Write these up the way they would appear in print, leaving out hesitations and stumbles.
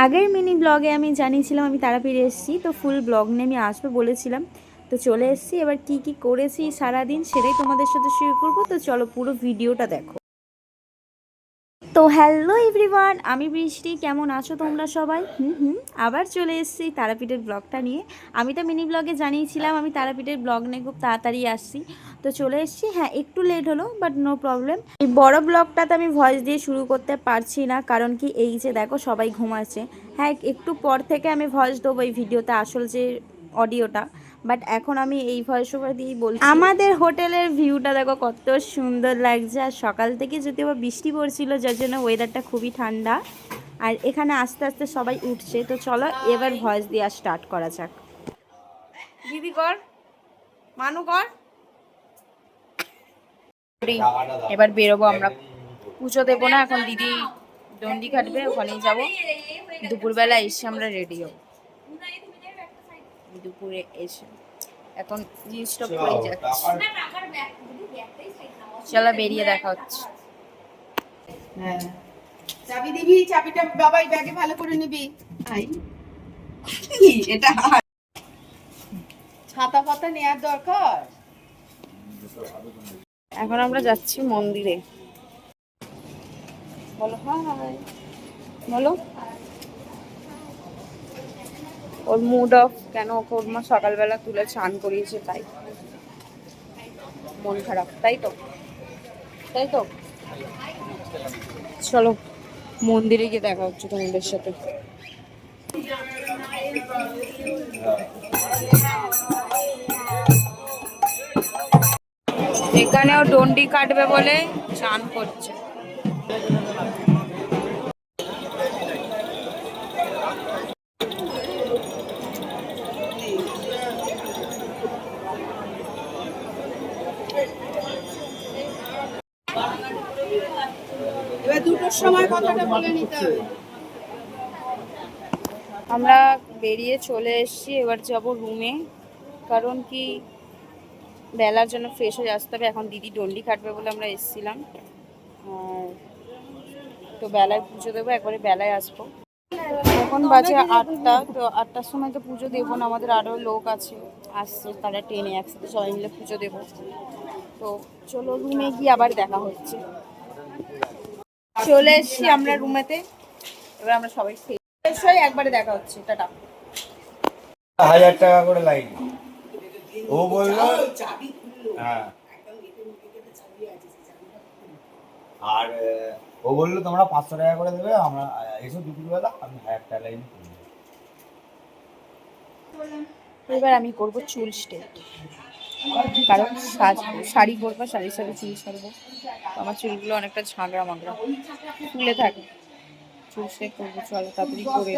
আগের মিনি ব্লগে আমি জানিয়েছিলাম আমি তারাপীঠ এসেছি, তো ফুল ব্লগ নিয়ে আমি আসবো বলেছিলাম। তো চলে এসেছি, এবার কি কি করেছি সারাদিন সেটাই তোমাদের সাথে শেয়ার করবো। তো চলো পুরো ভিডিওটা দেখো। তো হ্যালো এভরিওয়ান, আমি বৃষ্টি। কেমন আছো তোমরা সবাই? আবার চলে এসেছি তারাপীঠের ব্লগটা নিয়ে। আমি তো মিনি ব্লগে জানিয়েছিলাম আমি তারাপীঠের ব্লগ নিয়ে খুব তাড়াতাড়ি আসছি। তো চলে এসেছি, হ্যাঁ একটু লেট হলো, বাট নো প্রবলেম। এই বড় ব্লগটাতে আমি ভয়েস দিয়ে শুরু করতে পারছি না, কারণ কি এই যে দেখো সবাই ঘুমাচ্ছে। হ্যাঁ একটু পর থেকে আমি ভয়েস দেবো এই ভিডিওতে, আসল যে অডিওটা। বাট এখন আমি এই ভয়েস ওভার দিয়েই বলছি। আমাদের হোটেলের ভিউটা দেখো কত সুন্দর লাগছে, আর সকাল থেকে যদিও বৃষ্টি পড়ছিল, যার জন্য ওয়েদারটা খুবই ঠান্ডা। আর এখানে আস্তে আস্তে সবাই উঠছে। তো চলো এবার ভয়েস দেওয়া স্টার্ট করা যাক। দিদি কর, মানু কর। এবার বেরোবো আমরা, পুজো দেবো না এখন, দিদি ডন্ডি কাটবে, ওখানেই যাবো। দুপুরবেলা এসে আমরা রেডি হব। দুপুরে এসে এখন জিনিসটা পড়ে যাচ্ছে। চলো বেরিয়ে দেখা হচ্ছে। হ্যাঁ চাবি দিবি, চাবিটা বাবাই ব্যাগে ভালো করে নিবি। আই এটা ছাতা পাতা নেওয়ার দরকার। এখন আমরা যাচ্ছি মন্দিরে। বলো হাই, বলো। ওর মুড অফ কেন, ওর মা সকালবেলা তুলে চান করিয়েছে তাই মন খারাপ, তাই তো তাই তো। চলো মন্দিরে গিয়ে দেখা হচ্ছে তোমাদের সাথে। এখানেও ডন্ডি কাটবে বলে চান করছে। এবার দুটোর সময় কথাটা বলে নিতে হবে। আমরা বেরিয়ে চলে এসেছি, এবার যাব রুমে। কারণ কি বেলার জন্য ফ্রেশ হয়ে আসতে হবে। এখন দিদি ডন্ডি কাটবে বলে আমরা এসেছিলাম, আর তো বেলায় পুজো দেবো, একবারে বেলায় আসবো। এখন বাজে 8টা, তো 8টার সময় তো পুজো দেবো না, আমাদের আরও লোক আছে আসছে, তারা ট্রেনে একসাথে সবাই মিলে পুজো দেবো। তো চলো রুমে গিয়ে আবার দেখা হচ্ছে। চলে এসেছি আমরা রুমেতে, এবার আমরা সবাই ফ্রেশ হয়ে একবারে দেখা হচ্ছে। টাটা। 1000 টাকা করে লাইন ও বললো। হ্যাঁ আর ও বললো তোমরা 500 টাকা করে দেবে, আমরা এসো দুপুরবেলা, আমি 1000 টাকা লাইন। এবার আমি করবো চুল স্ট্রেট, কারণ শাড়ি পরবো, শাড়ির সাথে চুল ছাড়বো। আমার চুলগুলো অনেকটা ঝাঁকড়া মাগড়া ফুলে থাকে, চুল স্ট্রেট করবো। চলো তাড়াতাড়ি করে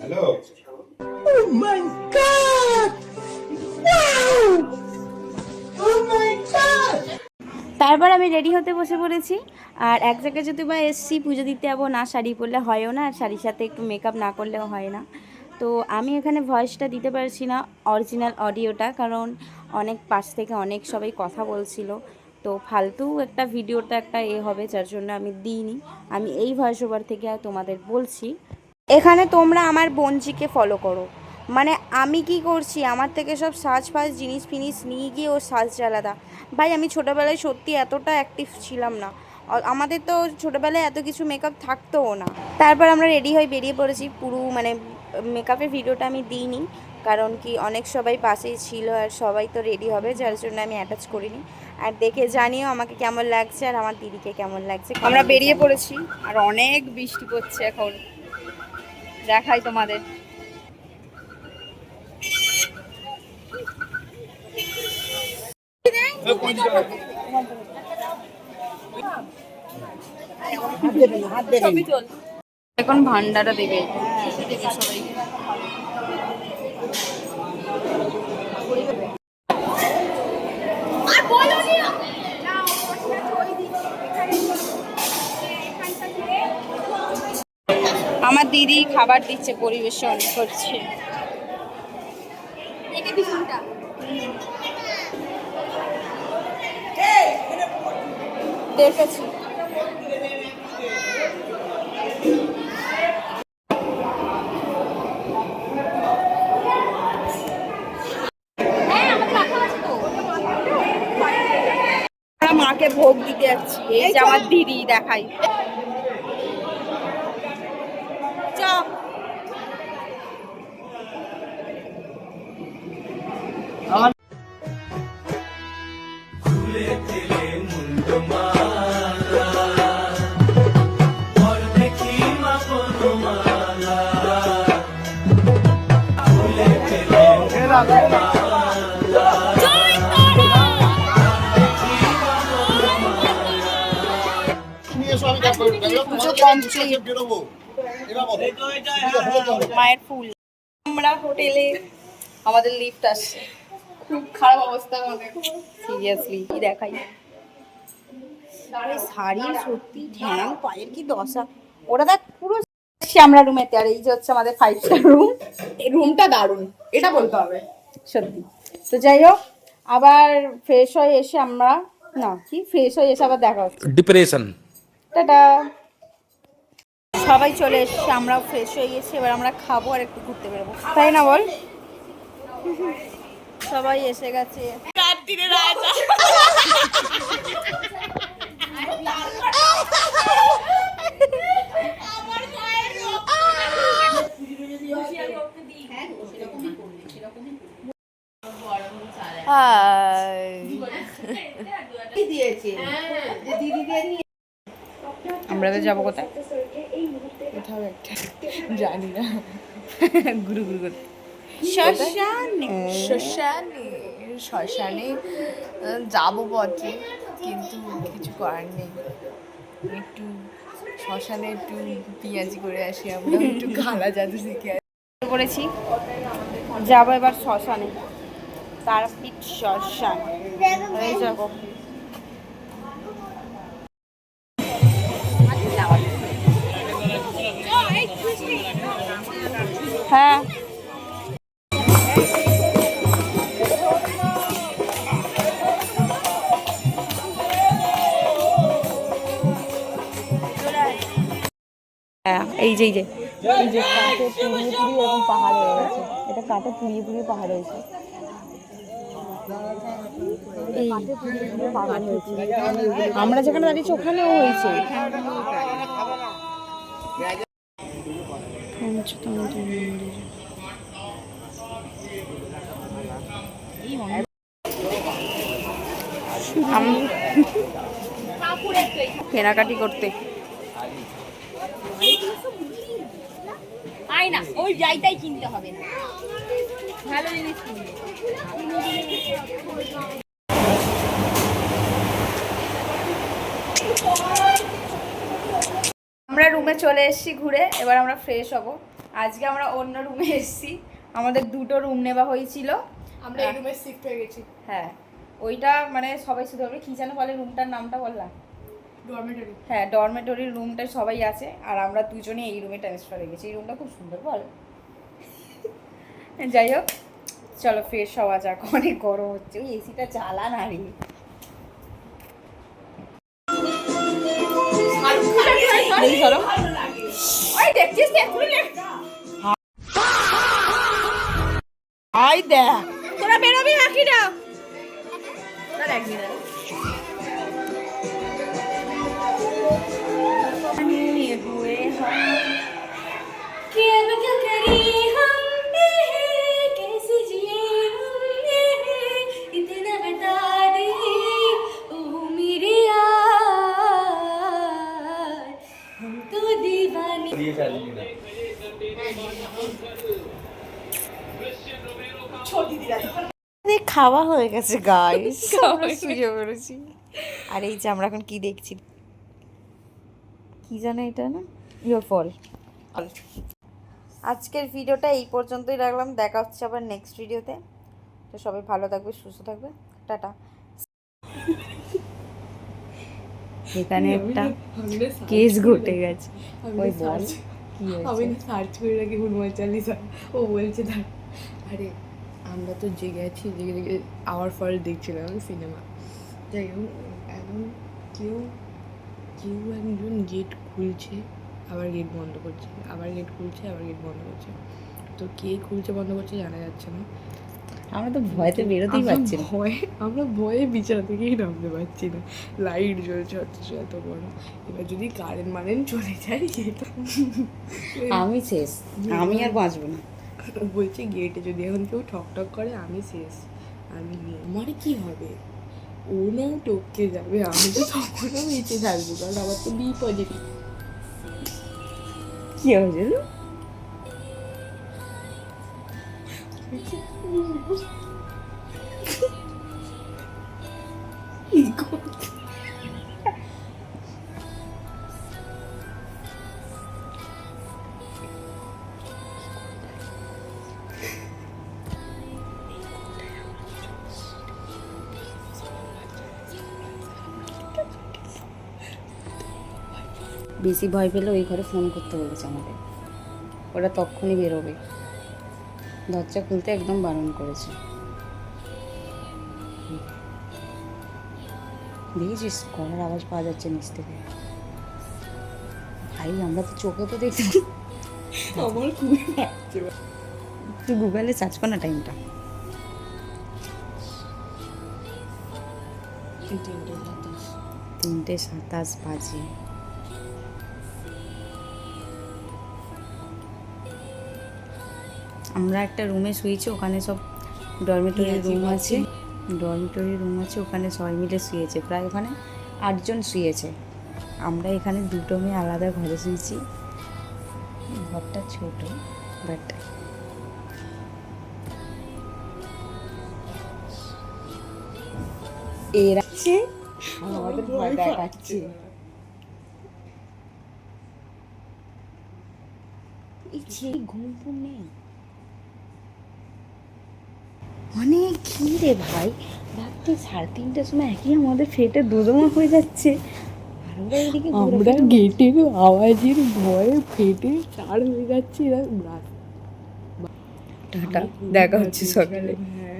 হ্যালো। তারপর আমি রেডি হতে বসে পড়েছি। আর এক জায়গায় যদি বা এসছি পুজো দিতে যাবো, না শাড়ি পরলে হয়ও না, আর শাড়ির সাথে একটু মেকআপ না করলেও হয় না। তো আমি এখানে ভয়েসটা দিতে পারছি না, অরিজিনাল অডিওটা, কারণ অনেক পাশ থেকে অনেক সবাই কথা বলছিল, তো ফালতু একটা ভিডিওটা একটা হবে, যার জন্য আমি দিইনি। আমি এই ভয়েস ওভার থেকে তোমাদের বলছি। এখানে তোমরা আমার বোনজিকে ফলো করো। মানে আমি কি করছি, আমার থেকে সব সাজ ফাজ জিনিস ফিনিস নিয়ে গিয়ে ওর সাজটা আলাদা। ভাই আমি ছোটোবেলায় সত্যি এতটা অ্যাক্টিভ ছিলাম না, আমাদের তো ছোটোবেলায় এত কিছু মেকআপ থাকতোও না। তারপর আমরা রেডি হয়ে বেরিয়ে পড়েছি। পুরো মানে মেকআপের ভিডিওটা আমি দিইনি, কারণ কি অনেক সবাই পাশেই ছিল, আর সবাই তো রেডি হবে, যার জন্য আমি অ্যাটাচ করিনি। আর দেখে জানিও আমাকে কেমন লাগছে, আর আমার দিদিকে কেমন লাগছে। আমরা বেরিয়ে পড়েছি, আর অনেক বৃষ্টি পড়ছে এখন, দেখাই তোমাদের। এখন ভান্ডারা দেবে সবাই। আমার দিদি খাবার দিচ্ছে, পরিবেশন করছে। দেখেছি। আমরা মাকে ভোগ দিতে যাচ্ছি। এই যে আমার দিদি, দেখাই। মায়ের ফুল। আমরা হোটেলে, আমাদের লিফট আসছে, খুব খারাপ অবস্থা আমাদের, সিরিয়াসলি। কি দেখাই শাড়ি, সত্যি ঠ্যাং পায়ের কি দশা। ওরা দেখ পুরো আমরা রুমেতে। আর এই যে হচ্ছে আমাদের 5 স্টার রুম। এই রুমটা দারুণ, এটা বলতে হবে সত্যি। তো যাই হোক, আবার ফ্রেশ হয়ে এসে আমরা ফ্রেশ হয়ে এসে আবার দেখা হচ্ছে। ডিপ্রেশন। টাটা। সবাই চলে এসেছে, আমরাও ফ্রেশ হয়ে গেছি। এবার আমরা খাবো আর একটু ঘুরতে বেরোবো, তাই না বল? সবাই এসে গেছে। আমরা তো যাবো কোথায়? কোথাও একটা, জানি না, গুরু গুরু করতে। শ্মশানে যাবো বটে, কিন্তু কিছু করার নেই। একটু শ্মশানে একটু পিঁয়াজি করে আসি, আমরা একটু খালা জাদু শিখে আসি। করেছি, যাবো এবার শ্মশানে, তারাপীঠ শ্মশান। এই যাবো। হ্যাঁ, এই যে কাঠে পুড়িয়ে এরকম পাহাড় হয়ে গেছে। এটা কাঠে পুড়িয়ে পাহাড় হয়েছে। এই পাহাড় হয়েছে, আমরা যেখানে দাঁড়িয়েছি ওখানেও হয়েছে। কেনাকাটি করতে আয় না, ওই যাইতাই কিনতে হবে না, ভালো জিনিস কিনবে। আমরা রুমে চলে এসেছি ঘুরে। এবার আমরা ফ্রেশ হব। আজকে আমরা অন্য রুমে এসেছি, আমাদের 2টো রুম নেওয়া হয়েছিল। আমরা এই রুমে শিফট হয়ে গেছি। হ্যাঁ, ওইটা মানে সবাই শুধু হবে কি যেন বলে, রুমটার নামটা বললাম, ডরমেটরি। হ্যাঁ, ডরমেটরির রুমটায় সবাই আছে। আর আমরা দুজনে এই রুমে ট্রান্সফার হয়ে গেছি। এই রুমটা খুব সুন্দর, বল। যাই হোক, চলো ফ্রেশ হওয়া যাক, অনেক গরম হচ্ছে। ওই এসিটা চালা না রে। আই দেখ, তোরা বেরোবি নাকি না? খাওয়া হয়ে গেছে গাইস, শুয়ে পড়েছি। আর এই যে আমরা এখন কি দেখছি, কি জানো এটা না, ইয়োর ফল। আজকের ভিডিওটা এই পর্যন্তই রাখলাম, দেখা হচ্ছে আবার নেক্সট ভিডিওতে। তো সবাই ভালো থাকবে, সুস্থ থাকবে, টাটা। এখানে একটা কেস ঘটে গেছে, ওই বল। কি আমি না সার্চ করে রাখি হনুমান চালিসা, ও বলছে না, আরে আমরা তো জেগে আছি, জেগে জেগে আওয়ার ফল দেখছিলাম সিনেমা। যাই হোক, এখন কেউ কেউ একজন গেট খুলছে আবার গেট বন্ধ করছে, আবার গেট খুলছে আবার গেট বন্ধ করছে। তো কে খুলছে বন্ধ করছে জানা যাচ্ছে না। আমরা তো ভয়তে বেরোতেই আমরা পারছি না। আমরা ভয়ে বিছানা থেকেই নামতে পারছি না, লাইট জ্বলছে অথচ এত বড়। এবার যদি কারেন্ট চলে যায় এটা আমি শেষ, আমি আর বাঁচবো না। বলছে গেটে যদি এখন কেউ ঠক ঠক করে আমি শেষ, আমি নেই, আমার কি হবে? ও না টপকে যাবে, আমি তো তখনও বেঁচে থাকবো, কারণ আমার তো বি পজিটিভ। কি হয়েছে? বেশি ভয় পেলে ওই ঘরে ফোন করতে বলেছে আমাদের, ওরা তখনই বেরোবে, দরজা খুলতে একদম বারণ করেছে। দেখেছিস গলার আওয়াজ পাওয়া যাচ্ছে নিচ থেকে। ভাই আমরা তো চোখে তো দেখতে পাই। আমার খুবই লাগছে। তুই গুগলে সার্চ কর না টাইমটা। 3:27 বাজে। আমরা একটা রুমে শুয়েছি, ওখানে সব ডরমেটরি রুম আছে, ওখানে সবাই মিলে শুয়েছে, প্রায় ওখানে 8 জন শুয়েছে। আমরা এখানে 2 মেয়ে আলাদা ঘরে শুয়েছি। ঘরটা ছোট, বাট এর আছে আমাদের ভয় দেখাচ্ছে। এই ছেলে ঘুম ফুম নেই অনেক ঘিরে ভাই, রাত্রি 3:30টার সময় একই আমাদের ফেটে দোদমা হয়ে যাচ্ছে, আর ওরা এদিকে আমরা গেটের আওয়াজের ভয়ে ফেটে চার হয়ে যাচ্ছি। টাটা, দেখা হচ্ছে সকালে। হ্যাঁ।